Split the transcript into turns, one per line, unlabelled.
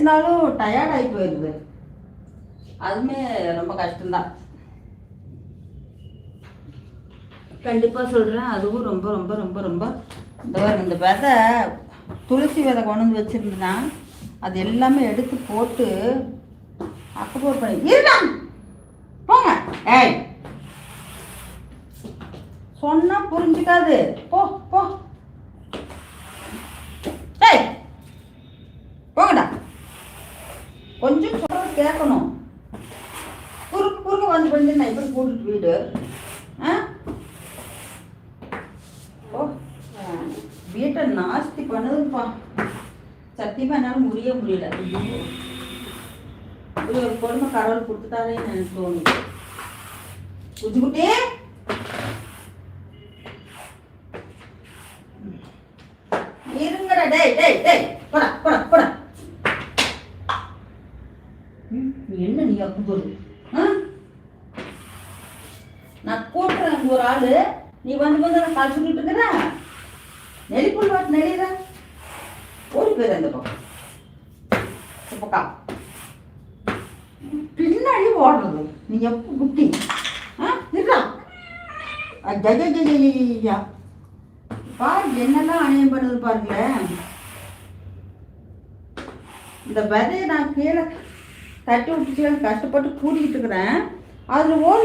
பேசினாலும் டயர்டாகி போயிடுது. அதுவுமே ரொம்ப கஷ்டம்தான். கண்டிப்பாக சொல்கிறேன். அதுவும் ரொம்ப ரொம்ப ரொம்ப ரொம்ப இந்த விதை துளசி விதை கொண்டு வந்து வச்சுருந்தேன்னா அது எல்லாமே எடுத்து போட்டு அக்கப்போர் பண்ணி இருக்கலாம். போங்க. ஏய் சொன்னா புரிஞ்சுக்காது. போ போ. ஏய் போங்கடா. கொஞ்சம் சொல்றது கேட்கணும். குறுக்கு குறுக்க வந்து பண்ணி நான் இப்படி கூட்டிட்டு வீடு. வீட்டை நாஸ்தி பண்ணதுப்பா. சத்தியமாக என்னால் முடியல. இப்படி ஒரு கொடுமை கடவுள் கொடுத்துட்டாலே எனக்கு தோணுது. குட்டிக்குட்டி இருங்கடா. டேய் டேய் டேய் போடா போடா போடா. என்ன நீ அப்படி போடு? நான் கூட்டுறேன் ஒரு ஆளு, நீ வந்து கால் சொல்லிட்டு இருக்கிற. நெலிப்புள் வாட்டு நெளிற ஓடி போயிரு அந்த பக்கம். பக்கம் பின்னாடி ஓடுறது. நீ எப்போ குட்டி இருக்கா? பாரு என்னெல்லாம் அநியம் பண்ணுது பாருங்களேன். இந்த விதையை நான் கீழே தட்டி விட்டுச்சு கஷ்டப்பட்டு கூட்டிகிட்டு இருக்கிறேன். அதில் ஓடி